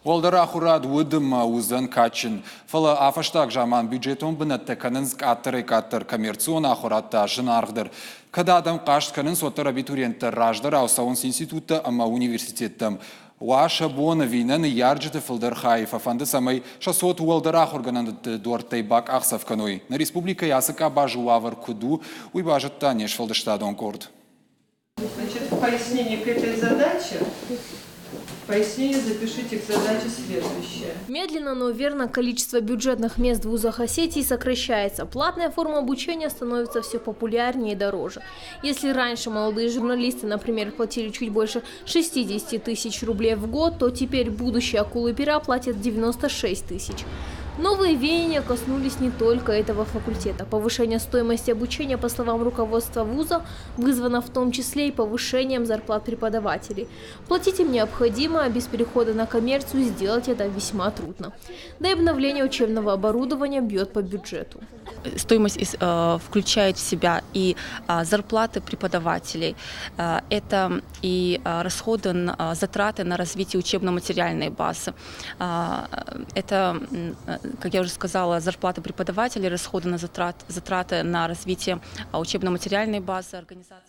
Олдара хурад удым узан качин. Фала афаштаг жаман бюджетон бинатте канын каттыр коммерцион ахуратта жынаргдыр. Когда адам кашт канын соттар абитуриенттер раждар аусаунс института ама университеттам. Ваша бона винен ярджете филдер хайф афанды самай шасот уолдара хургананды дуартай бак ахсав каной. На республика ясыка бажуавар куду уйбажетта неш филдештадон корд. Значит, в пояснении к этой задаче, в пояснении запишите к задаче следующее. Медленно, но верно количество бюджетных мест в вузах Осетии сокращается. Платная форма обучения становится все популярнее и дороже. Если раньше молодые журналисты, например, платили чуть больше 60 тысяч рублей в год, то теперь будущие акулы пера платят 96 тысяч. Новые веяния коснулись не только этого факультета. Повышение стоимости обучения, по словам руководства вуза, вызвано в том числе и повышением зарплат преподавателей. Платить им необходимо, а без перехода на коммерцию сделать это весьма трудно. Да и обновление учебного оборудования бьет по бюджету. Стоимость включает в себя и зарплаты преподавателей, это и расходы, затраты на развитие учебно-материальной базы, это, как я уже сказала, зарплаты преподавателей, расходы на затраты на развитие учебно-материальной базы, организации.